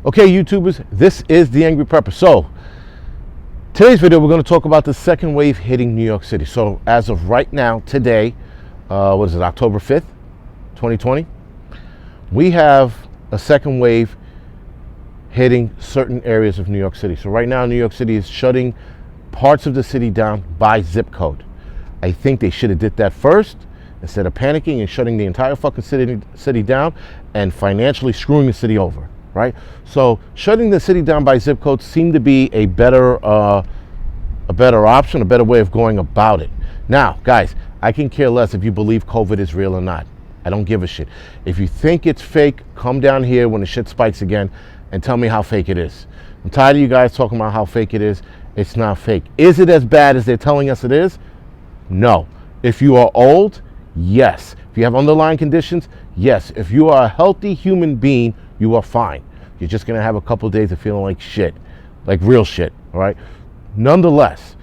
Okay, YouTubers, this is the Angryprepper. So, today's video, we're going to talk about the second wave hitting New York City. So, as of right now, today, what is it, October 5th, 2020, we have a second wave hitting certain areas of New York City. So, right now, New York City is shutting parts of the city down by zip code. I think they should have did that first instead of panicking and shutting the entire fucking city down and financially screwing the city over. Right, so shutting the city down by zip code seemed to be a better option, a better way of going about it. Now, guys, I can care less if you believe COVID is real or not. I don't give a shit. If you think it's fake, come down here when the shit spikes again and tell me how fake it is. I'm tired of you guys talking about how fake it is. It's not fake. Is it as bad as they're telling us it is? No. If you are old, yes. If you have underlying conditions, yes. If you are a healthy human being, you are fine. You're just going to have a couple of days of feeling like shit, like real shit, all right? Nonetheless,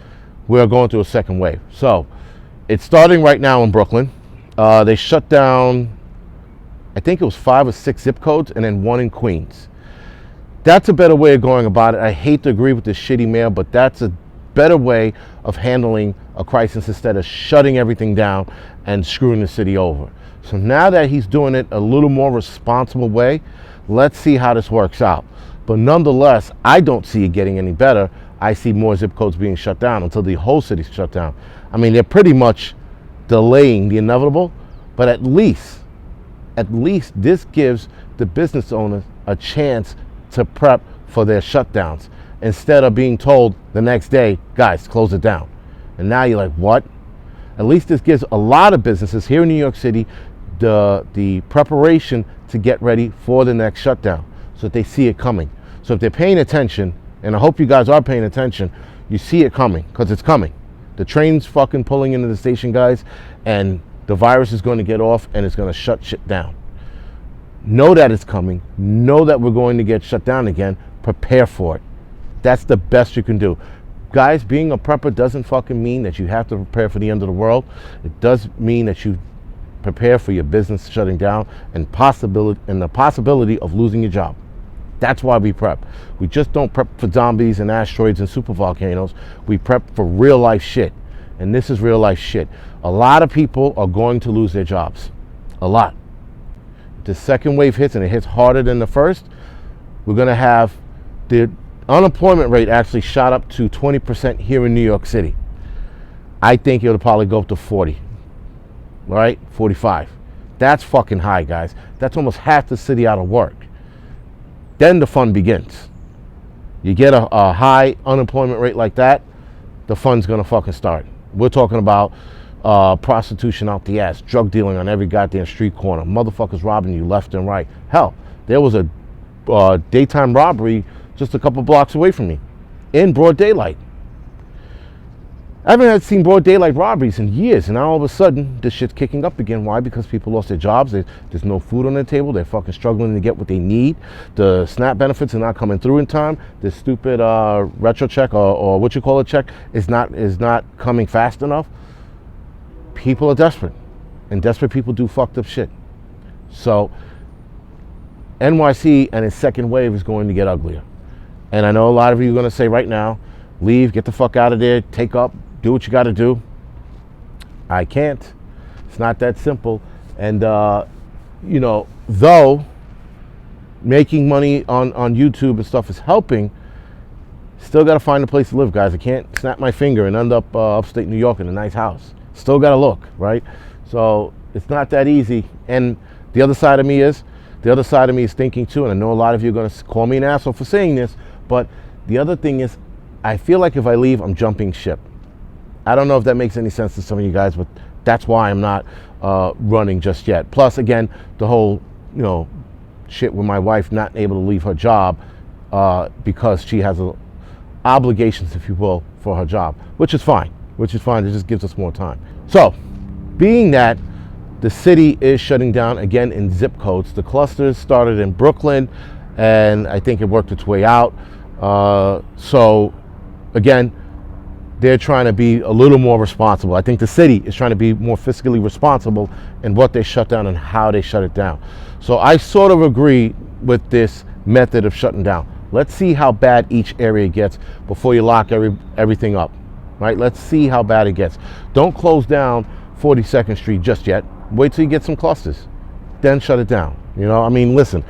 we are going through a second wave. So it's starting right now in Brooklyn. They shut down, I think it was 5 or 6 zip codes and then 1 in Queens. That's a better way of going about it. I hate to agree with the shitty mayor, but that's a better way of handling a crisis instead of shutting everything down and screwing the city over. So now that he's doing it a little more responsible way, let's see how this works out. But nonetheless, I don't see it getting any better. I see more zip codes being shut down until the whole city's shut down. I mean, they're pretty much delaying the inevitable, but at least this gives the business owners a chance to prep for their shutdowns instead of being told the next day, guys, close it down. And now you're like, what? At least this gives a lot of businesses here in New York City the preparation to get ready for the next shutdown so that they see it coming. So if they're paying attention, and I hope you guys are paying attention, you see it coming, because it's coming. The train's fucking pulling into the station, guys, and the virus is going to get off and it's going to shut shit down. Know that it's coming. Know that we're going to get shut down again. Prepare for it. That's the best you can do. Guys, being a prepper doesn't fucking mean that you have to prepare for the end of the world. It does mean that you prepare for your business shutting down and the possibility of losing your job. That's why we prep. We just don't prep for zombies and asteroids and super volcanoes. We prep for real life shit. And this is real life shit. A lot of people are going to lose their jobs. A lot. If the second wave hits and it hits harder than the first, we're going to have the unemployment rate actually shot up to 20% here in New York City. I think it'll probably go up to 40. Right? 45. That's fucking high, guys. That's almost half the city out of work. Then the fun begins. You get a high unemployment rate like that, the fun's gonna fucking start. We're talking about prostitution out the ass, drug dealing on every goddamn street corner, motherfuckers robbing you left and right. Hell, there was a daytime robbery just a couple blocks away from me in broad daylight. I haven't seen broad daylight robberies in years, and now all of a sudden this shit's kicking up again. Why? Because people lost their jobs. There's no food on their table. They're fucking struggling to get what they need. The SNAP benefits are not coming through in time. The stupid retro check or what you call a check is not coming fast enough. People are desperate, and desperate people do fucked up shit. So NYC and its second wave is going to get uglier. And I know a lot of you are going to say right now, leave, get the fuck out of there, take up, do what you got to do. I can't. It's not that simple. And, you know, though making money on YouTube and stuff is helping, still got to find a place to live, guys. I can't snap my finger and end up upstate New York in a nice house. Still got to look, right? So it's not that easy. And the other side of me is thinking too, and I know a lot of you are going to call me an asshole for saying this, but the other thing is, I feel like if I leave, I'm jumping ship. I don't know if that makes any sense to some of you guys, but that's why I'm not running just yet. Plus, again, the whole, you know, shit with my wife not able to leave her job because she has obligations, if you will, for her job, which is fine. It just gives us more time. So, being that the city is shutting down again in zip codes, the clusters started in Brooklyn, and I think it worked its way out. So, again, they're trying to be a little more responsible. I think the city is trying to be more fiscally responsible in what they shut down and how they shut it down. So I sort of agree with this method of shutting down. Let's see how bad each area gets before you lock everything up, right? Let's see how bad it gets. Don't close down 42nd Street just yet. Wait till you get some clusters, then shut it down. You know, I mean, listen,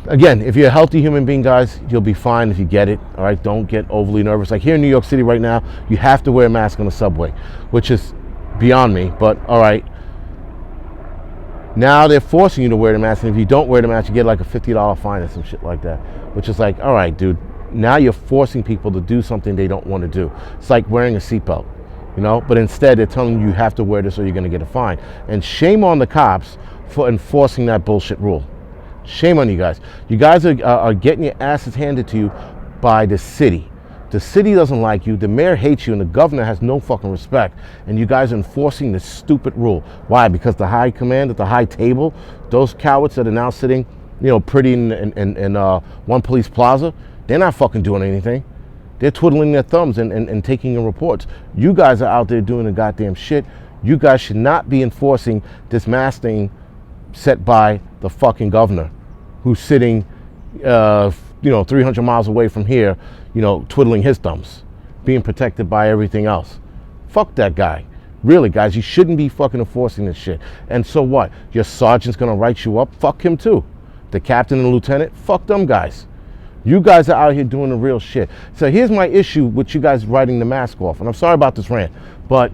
again, if you're a healthy human being, guys, you'll be fine if you get it, all right? Don't get overly nervous. Like here in New York City right now, you have to wear a mask on the subway, which is beyond me, but all right. Now they're forcing you to wear the mask, and if you don't wear the mask, you get like a $50 fine or some shit like that, which is like, all right, dude, now you're forcing people to do something they don't want to do. It's like wearing a seatbelt, you know, but instead they're telling you have to wear this or you're going to get a fine. And shame on the cops for enforcing that bullshit rule. Shame on you guys. You guys are getting your asses handed to you by the city. The city doesn't like you, the mayor hates you, and the governor has no fucking respect. And you guys are enforcing this stupid rule. Why? Because the high command at the high table, those cowards that are now sitting, you know, pretty in One Police Plaza, they're not fucking doing anything. They're twiddling their thumbs and taking in reports. You guys are out there doing the goddamn shit. You guys should not be enforcing this mask thing set by the fucking governor, who's sitting, you know, 300 miles away from here, you know, twiddling his thumbs, being protected by everything else. Fuck that guy. Really, guys, you shouldn't be fucking enforcing this shit. And so what? Your sergeant's gonna write you up? Fuck him too. The captain and the lieutenant? Fuck them guys. You guys are out here doing the real shit. So here's my issue with you guys writing the mask off. And I'm sorry about this rant, but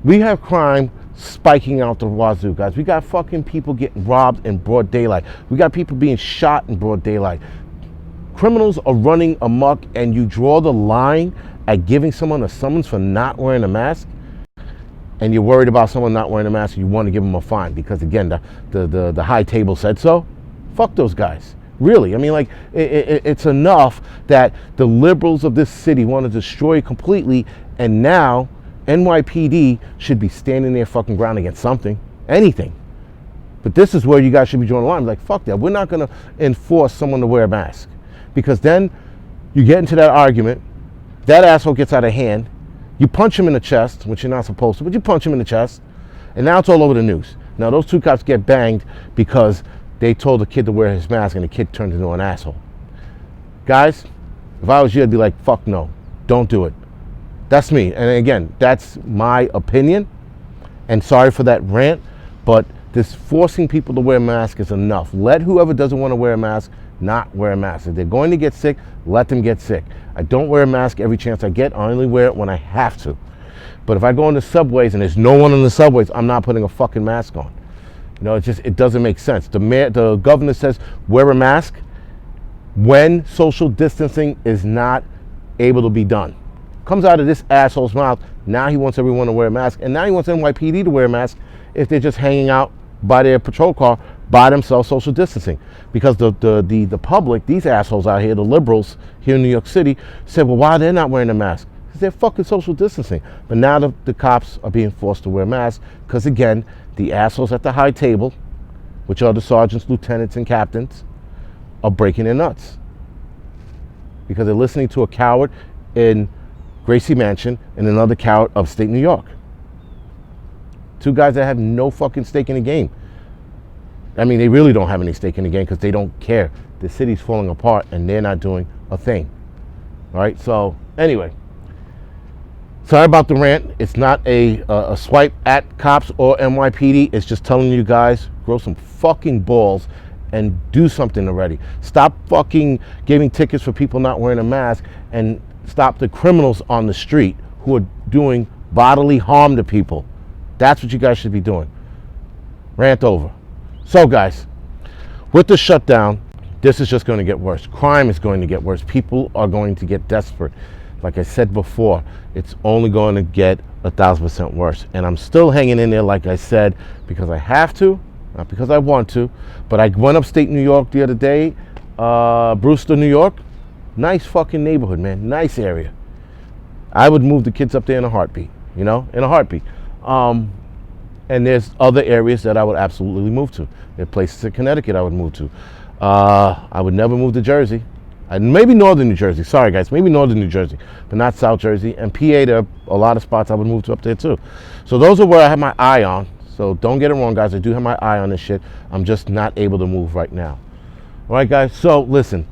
we have crime spiking out the wazoo, guys. We got fucking people getting robbed in broad daylight. We got people being shot in broad daylight. Criminals are running amok, and you draw the line at giving someone a summons for not wearing a mask, and you're worried about someone not wearing a mask and you want to give them a fine because, again, the high table said so. Fuck those guys. Really. I mean, like, it's enough that the liberals of this city want to destroy it completely, and now NYPD should be standing their fucking ground against something, anything. But this is where you guys should be drawing the line. Like, fuck that. We're not going to enforce someone to wear a mask. Because then you get into that argument, that asshole gets out of hand, you punch him in the chest, which you're not supposed to, but you punch him in the chest, and now it's all over the news. Now those two cops get banged because they told the kid to wear his mask and the kid turned into an asshole. Guys, if I was you, I'd be like, fuck no, don't do it. That's me. And again, that's my opinion, and sorry for that rant, but this forcing people to wear a mask is enough. Let whoever doesn't want to wear a mask not wear a mask. If they're going to get sick, let them get sick. I don't wear a mask every chance I get. I only wear it when I have to. But if I go into subways and there's no one in the subways, I'm not putting a fucking mask on. You know, it doesn't make sense. The governor says wear a mask when social distancing is not able to be done. Comes out of this asshole's mouth. Now he wants everyone to wear a mask, and now he wants NYPD to wear a mask if they're just hanging out by their patrol car by themselves, social distancing. Because the public, these assholes out here, the liberals here in New York City, said, well, why they're not wearing a mask? Because they're fucking social distancing. But now the cops are being forced to wear masks because, again, the assholes at the high table, which are the sergeants, lieutenants, and captains, are breaking their nuts. Because they're listening to a coward in Gracie Mansion and another coward upstate New York. Two guys that have no fucking stake in the game. I mean, they really don't have any stake in the game because they don't care. The city's falling apart and they're not doing a thing. All right, so anyway, sorry about the rant. It's not a swipe at cops or NYPD. It's just telling you guys, grow some fucking balls and do something already. Stop fucking giving tickets for people not wearing a mask, and stop the criminals on the street who are doing bodily harm to people. That's what you guys should be doing. Rant over. So guys, with the shutdown, this is just going to get worse. Crime is going to get worse. People are going to get desperate. Like I said before, it's only going to get 1,000% worse. And I'm still hanging in there, like I said, because I have to, not because I want to. But I went upstate New York the other day, Brewster, New York. Nice fucking neighborhood, man. Nice area. I would move the kids up there in a heartbeat, you know, in a heartbeat. And there's other areas that I would absolutely move to. There are places in Connecticut I would move to. I would never move to Jersey. Maybe northern New Jersey. Sorry, guys. Maybe northern New Jersey, but not South Jersey. And PA, there are a lot of spots I would move to up there, too. So those are where I have my eye on. So don't get it wrong, guys. I do have my eye on this shit. I'm just not able to move right now. All right, guys. So listen,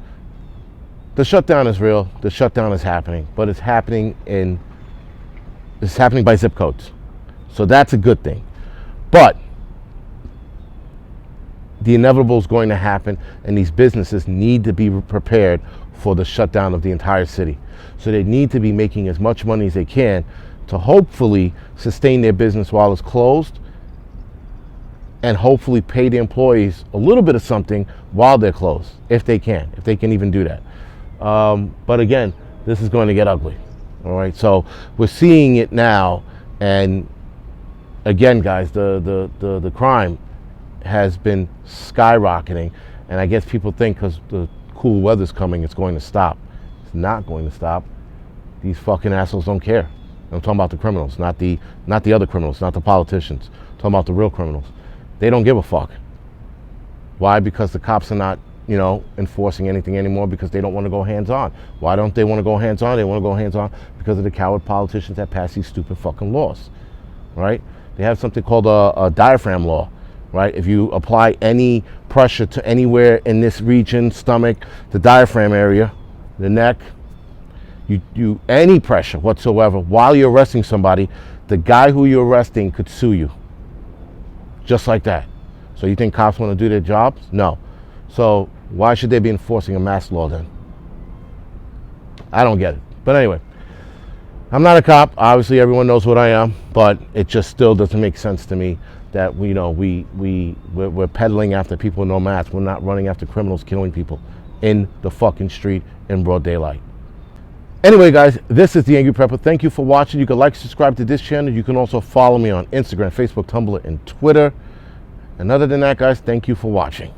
the shutdown is real. The shutdown is happening, but it's happening by zip codes. So that's a good thing. But the inevitable is going to happen, and these businesses need to be prepared for the shutdown of the entire city. So they need to be making as much money as they can to hopefully sustain their business while it's closed, and hopefully pay the employees a little bit of something while they're closed, if they can even do that. But again, this is going to get ugly. All right, so we're seeing it now, and again, guys, the crime has been skyrocketing, and I guess people think because the cool weather's coming, it's going to stop. It's not going to stop. These fucking assholes don't care. I'm talking about the criminals, not the other criminals, not the politicians. I'm talking about the real criminals. They don't give a fuck. Why? Because the cops are not, enforcing anything anymore, because they don't want to go hands-on. Why don't they want to go hands-on? They want to go hands-on because of the coward politicians that pass these stupid fucking laws, right? They have something called a diaphragm law, right? If you apply any pressure to anywhere in this region, stomach, the diaphragm area, the neck, you any pressure whatsoever while you're arresting somebody, the guy who you're arresting could sue you. Just like that. So you think cops want to do their jobs? No. So why should they be enforcing a mask law then? I don't get it. But anyway, I'm not a cop. Obviously, everyone knows what I am, but it just still doesn't make sense to me that we're peddling after people with no masks. We're not running after criminals killing people in the fucking street in broad daylight. Anyway, guys, this is the Angryprepper. Thank you for watching. You can like, subscribe to this channel. You can also follow me on Instagram, Facebook, Tumblr, and Twitter. And other than that, guys, thank you for watching.